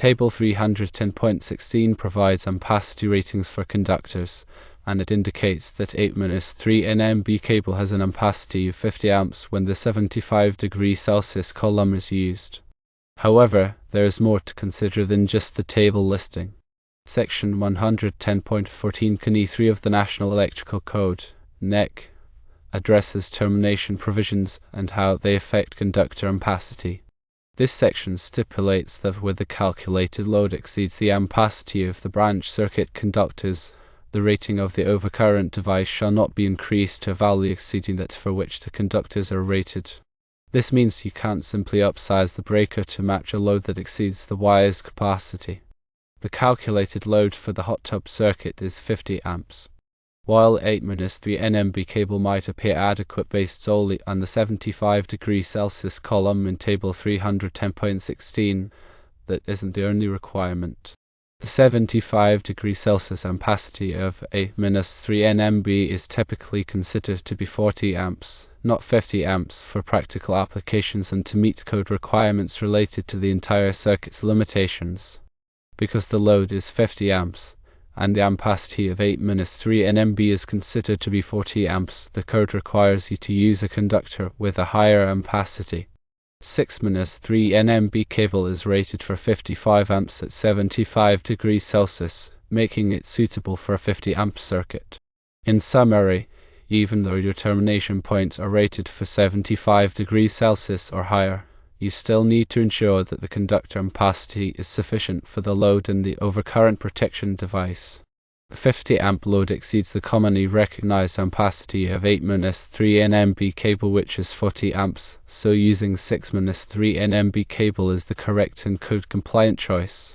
Table 310.16 provides ampacity ratings for conductors, and it indicates that 8-3 NMB cable has an ampacity of 50 amps when the 75 Celsius column is used. However, there is more to consider than just the table listing. Section 110.14 Can 3 of the National Electrical Code, NEC, addresses termination provisions and how they affect conductor ampacity. This section stipulates that where the calculated load exceeds the ampacity of the branch circuit conductors, the rating of the overcurrent device shall not be increased to a value exceeding that for which the conductors are rated. This means you can't simply upsize the breaker to match a load that exceeds the wire's capacity. The calculated load for the hot tub circuit is 50 amps. While 8-3 NMB cable might appear adequate based solely on the 75 Celsius column in Table 310.16, that isn't the only requirement. The 75 Celsius ampacity of 8-3 NMB is typically considered to be 40 amps, not 50 amps for practical applications and to meet code requirements related to the entire circuit's limitations. Because the load is 50 amps, and the ampacity of 8-3 NMB is considered to be 40 amps, the code requires you to use a conductor with a higher ampacity. 6-3 NMB cable is rated for 55 amps at 75 Celsius, making it suitable for a 50 amp circuit. In summary, even though your termination points are rated for 75 Celsius or higher, you still need to ensure that the conductor ampacity is sufficient for the load in the overcurrent protection device. The 50 amp load exceeds the commonly recognized ampacity of 8-3 NMB cable, which is 40 amps, so using 6-3 NMB cable is the correct and code compliant choice.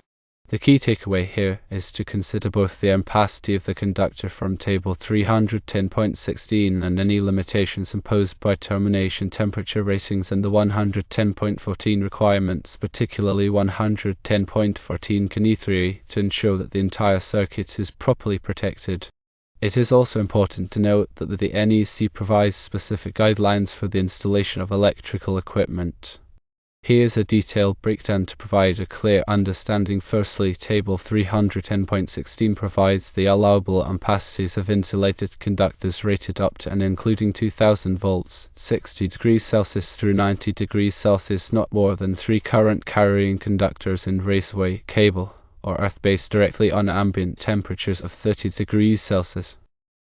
The key takeaway here is to consider both the ampacity of the conductor from Table 310.16 and any limitations imposed by termination temperature ratings and the 110.14 requirements, particularly 110.14 Can 3, to ensure that the entire circuit is properly protected. It is also important to note that the NEC provides specific guidelines for the installation of electrical equipment. Here's a detailed breakdown to provide a clear understanding. Firstly, Table 310.16 provides the allowable ampacities of insulated conductors rated up to and including 2000 volts, 60 Celsius through 90 Celsius, not more than 3 current-carrying conductors in raceway, cable, or earth-based directly on ambient temperatures of 30 Celsius.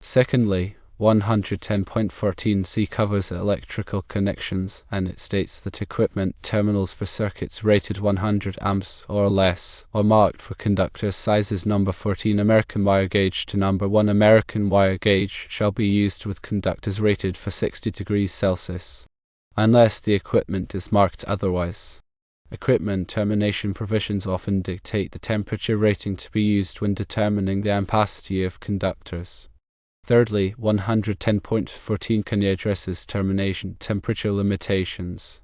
Secondly, 110.14c covers electrical connections, and it states that equipment terminals for circuits rated 100 amps or less or marked for conductor sizes number 14 American wire gauge to number 1 American wire gauge shall be used with conductors rated for 60 Celsius, unless the equipment is marked otherwise. Equipment termination provisions often dictate the temperature rating to be used when determining the ampacity of conductors. Thirdly, 110.14 Can addresses termination temperature limitations.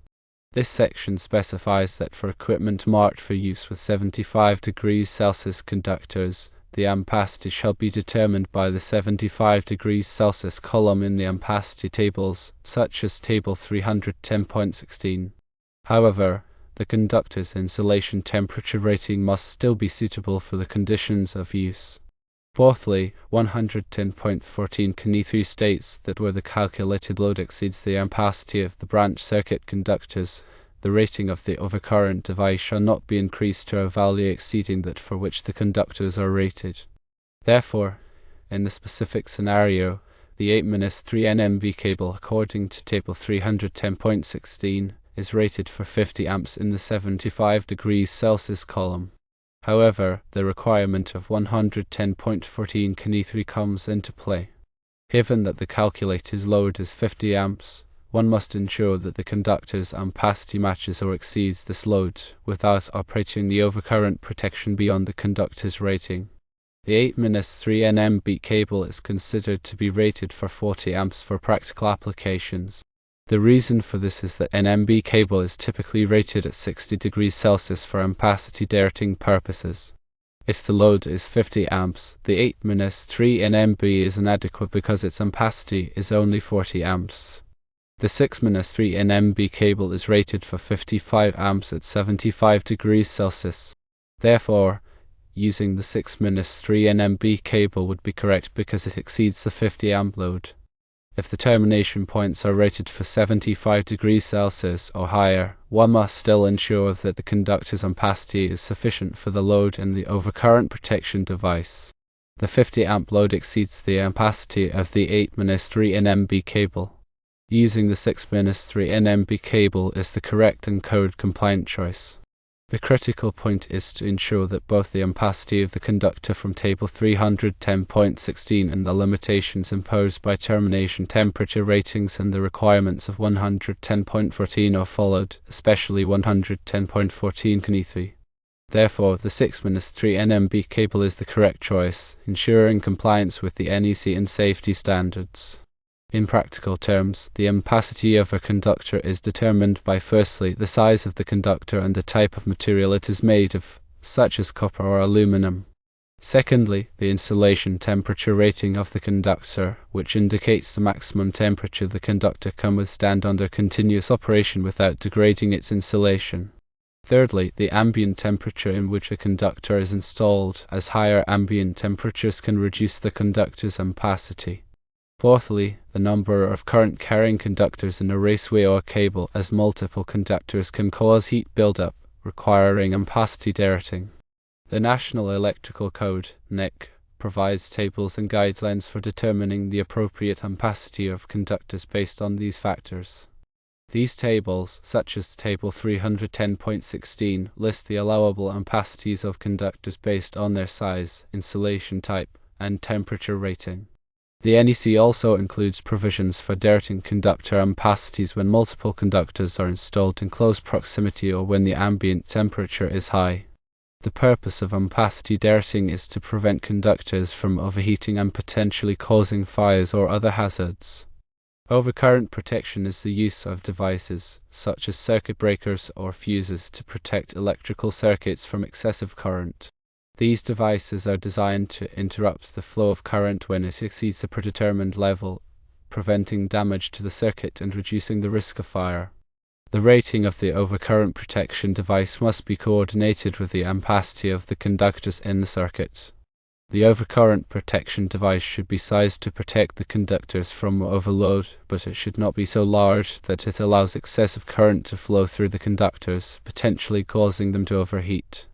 This section specifies that for equipment marked for use with 75 Celsius conductors, the ampacity shall be determined by the 75 Celsius column in the ampacity tables, such as Table 310.16. However, the conductor's insulation temperature rating must still be suitable for the conditions of use. Fourthly, 110.14 Can 3 states that where the calculated load exceeds the ampacity of the branch circuit conductors, the rating of the overcurrent device shall not be increased to a value exceeding that for which the conductors are rated. Therefore, in the specific scenario, the 8-3 NMB cable, according to Table 310.16, is rated for 50 amps in the 75 Celsius column. However, the requirement of 110.14 Can 3 comes into play. Given that the calculated load is 50 amps, one must ensure that the conductor's ampacity matches or exceeds this load without operating the overcurrent protection beyond the conductor's rating. The 8-3 NMB cable is considered to be rated for 40 amps for practical applications. The reason for this is that NMB cable is typically rated at 60 Celsius for ampacity rating purposes. If the load is 50 amps, the 8-3 NMB is inadequate because its ampacity is only 40 amps. The 6-3 NMB cable is rated for 55 amps at 75 Celsius. Therefore, using the 6-3 NMB cable would be correct because it exceeds the 50 amp load. If the termination points are rated for 75 degrees Celsius or higher, one must still ensure that the conductor's ampacity is sufficient for the load in the overcurrent protection device. The 50 amp load exceeds the ampacity of the 8-3 NMB cable. Using the 6-3 NMB cable is the correct and code-compliant choice. The critical point is to ensure that both the ampacity of the conductor from Table 310.16 and the limitations imposed by termination temperature ratings and the requirements of 110.14 are followed, especially 110.14 Kn. Therefore, the 6-3 NMB cable is the correct choice, ensuring compliance with the NEC and safety standards. In practical terms, the ampacity of a conductor is determined by firstly the size of the conductor and the type of material it is made of, such as copper or aluminum. Secondly, the insulation temperature rating of the conductor, which indicates the maximum temperature the conductor can withstand under continuous operation without degrading its insulation. Thirdly, the ambient temperature in which a conductor is installed, as higher ambient temperatures can reduce the conductor's ampacity. Fourthly, the number of current-carrying conductors in a raceway or cable, as multiple conductors can cause heat buildup, requiring ampacity dating. The National Electrical Code (NEC) provides tables and guidelines for determining the appropriate ampacity of conductors based on these factors. These tables, such as Table 310.16, list the allowable ampacities of conductors based on their size, insulation type, and temperature rating. The NEC also includes provisions for dating conductor ampacities when multiple conductors are installed in close proximity or when the ambient temperature is high. The purpose of ampacity dating is to prevent conductors from overheating and potentially causing fires or other hazards. Overcurrent protection is the use of devices, such as circuit breakers or fuses, to protect electrical circuits from excessive current. These devices are designed to interrupt the flow of current when it exceeds a predetermined level, preventing damage to the circuit and reducing the risk of fire. The rating of the overcurrent protection device must be coordinated with the ampacity of the conductors in the circuit. The overcurrent protection device should be sized to protect the conductors from overload, but it should not be so large that it allows excessive current to flow through the conductors, potentially causing them to overheat.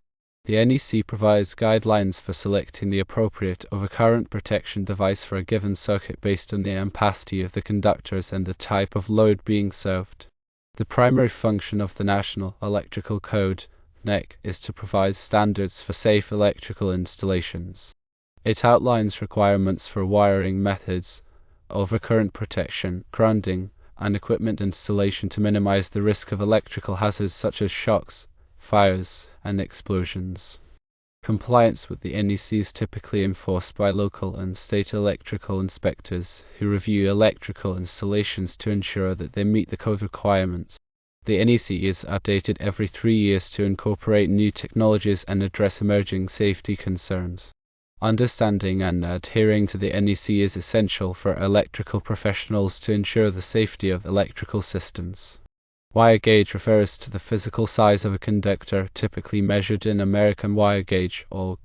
The NEC provides guidelines for selecting the appropriate overcurrent protection device for a given circuit based on the ampacity of the conductors and the type of load being served. The primary function of the National Electrical Code (NEC) is to provide standards for safe electrical installations. It outlines requirements for wiring methods, overcurrent protection, grounding, and equipment installation to minimize the risk of electrical hazards such as shocks, fires, and explosions. Compliance with the NEC is typically enforced by local and state electrical inspectors, who review electrical installations to ensure that they meet the code requirements. The NEC is updated every 3 years to incorporate new technologies and address emerging safety concerns. Understanding and adhering to the NEC is essential for electrical professionals to ensure the safety of electrical systems. Wire gauge refers to the physical size of a conductor, typically measured in American wire gauge (AWG).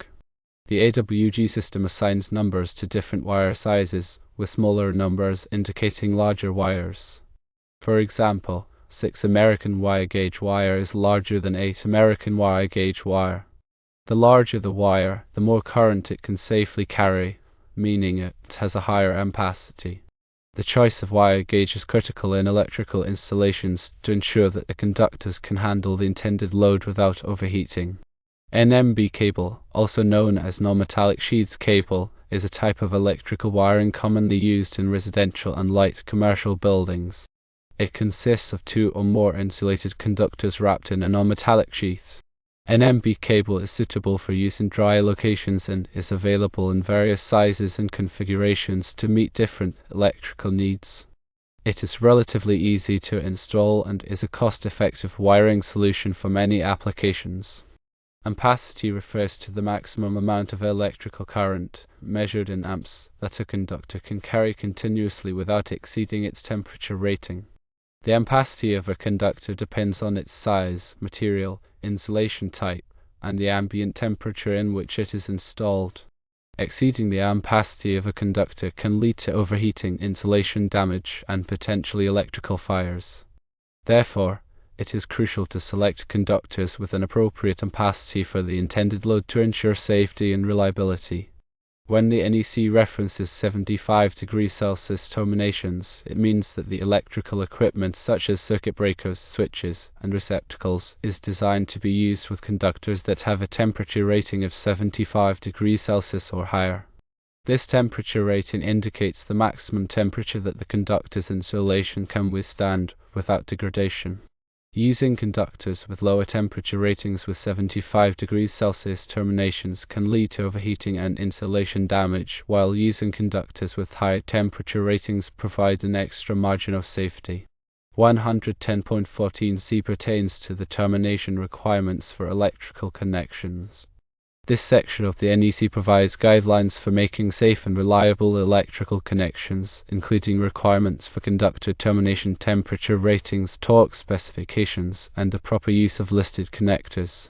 The AWG system assigns numbers to different wire sizes, with smaller numbers indicating larger wires. For example, 6 American wire gauge wire is larger than 8 American wire gauge wire. The larger the wire, the more current it can safely carry, meaning it has a higher ampacity. The choice of wire gauge is critical in electrical installations to ensure that the conductors can handle the intended load without overheating. NMB cable, also known as non-metallic sheath cable, is a type of electrical wiring commonly used in residential and light commercial buildings. It consists of 2 or more insulated conductors wrapped in a non-metallic sheath. NMB cable is suitable for use in dry locations and is available in various sizes and configurations to meet different electrical needs. It is relatively easy to install and is a cost-effective wiring solution for many applications. Ampacity refers to the maximum amount of electrical current, measured in amps, that a conductor can carry continuously without exceeding its temperature rating. The ampacity of a conductor depends on its size, material, insulation type, and the ambient temperature in which it is installed. Exceeding the ampacity of a conductor can lead to overheating, insulation damage, and potentially electrical fires. Therefore, it is crucial to select conductors with an appropriate ampacity for the intended load to ensure safety and reliability. When the NEC references 75 degrees Celsius terminations, it means that the electrical equipment such as circuit breakers, switches, and receptacles is designed to be used with conductors that have a temperature rating of 75 degrees Celsius or higher. This temperature rating indicates the maximum temperature that the conductor's insulation can withstand without degradation. Using conductors with lower temperature ratings with 75 degrees Celsius terminations can lead to overheating and insulation damage, while using conductors with high temperature ratings provides an extra margin of safety. 110.14c pertains to the termination requirements for electrical connections. This section of the NEC provides guidelines for making safe and reliable electrical connections, including requirements for conductor termination temperature ratings, torque specifications, and the proper use of listed connectors.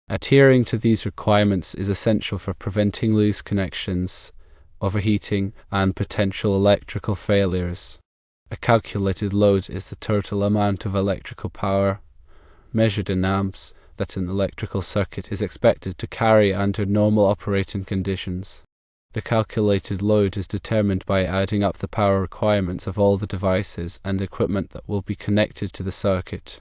Adhering to these requirements is essential for preventing loose connections, overheating, and potential electrical failures. A calculated load is the total amount of electrical power, measured in amps, that an electrical circuit is expected to carry under normal operating conditions. The calculated load is determined by adding up the power requirements of all the devices and equipment that will be connected to the circuit.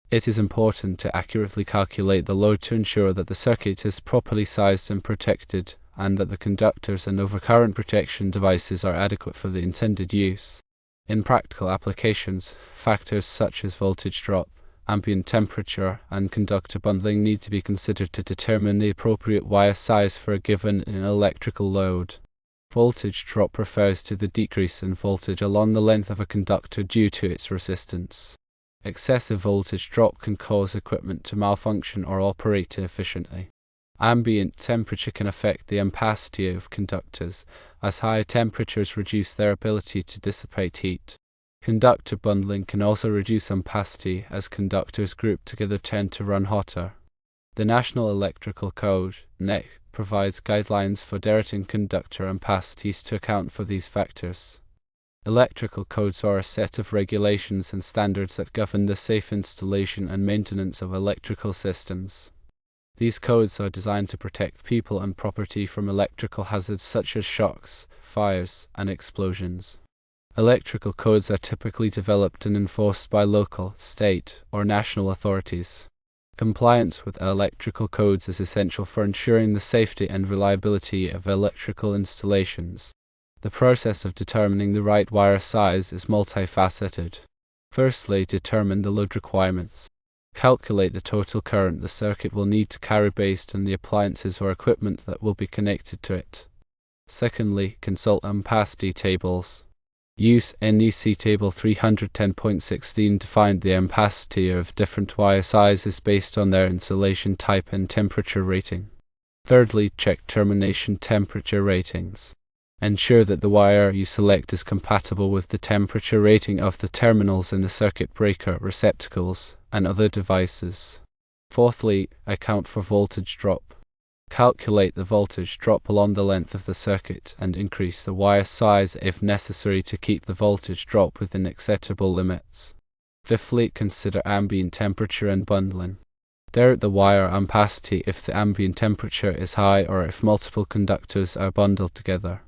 It is important to accurately calculate the load to ensure that the circuit is properly sized and protected, and that the conductors and overcurrent protection devices are adequate for the intended use. In practical applications, factors such as voltage drop, ambient temperature, and conductor bundling need to be considered to determine the appropriate wire size for a given electrical load. Voltage drop refers to the decrease in voltage along the length of a conductor due to its resistance. Excessive voltage drop can cause equipment to malfunction or operate inefficiently. Ambient temperature can affect the ampacity of conductors, as high temperatures reduce their ability to dissipate heat. Conductor bundling can also reduce ampacity as conductors grouped together tend to run hotter. The National Electrical Code (NEC) provides guidelines for directing conductor ampacities to account for these factors. Electrical codes are a set of regulations and standards that govern the safe installation and maintenance of electrical systems. These codes are designed to protect people and property from electrical hazards such as shocks, fires, and explosions. Electrical codes are typically developed and enforced by local, state, or national authorities. Compliance with electrical codes is essential for ensuring the safety and reliability of electrical installations. The process of determining the right wire size is multifaceted. Firstly, determine the load requirements. Calculate the total current the circuit will need to carry based on the appliances or equipment that will be connected to it. Secondly, consult ampacity tables. Use NEC Table 310.16 to find the ampacity of different wire sizes based on their insulation type and temperature rating. Thirdly, check termination temperature ratings. Ensure that the wire you select is compatible with the temperature rating of the terminals in the circuit breaker, receptacles, and other devices. Fourthly, account for voltage drop. Calculate the voltage drop along the length of the circuit and increase the wire size if necessary to keep the voltage drop within acceptable limits. Fifthly, consider ambient temperature and bundling. Direct the wire ampacity if the ambient temperature is high or if multiple conductors are bundled together.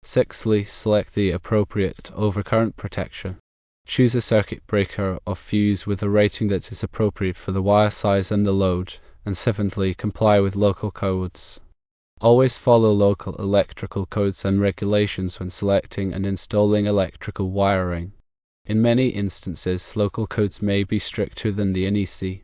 Sixthly, select the appropriate overcurrent protection. Choose a circuit breaker or fuse with a rating that is appropriate for the wire size and the load. And seventhly, comply with local codes. Always follow local electrical codes and regulations when selecting and installing electrical wiring. In many instances, local codes may be stricter than the NEC.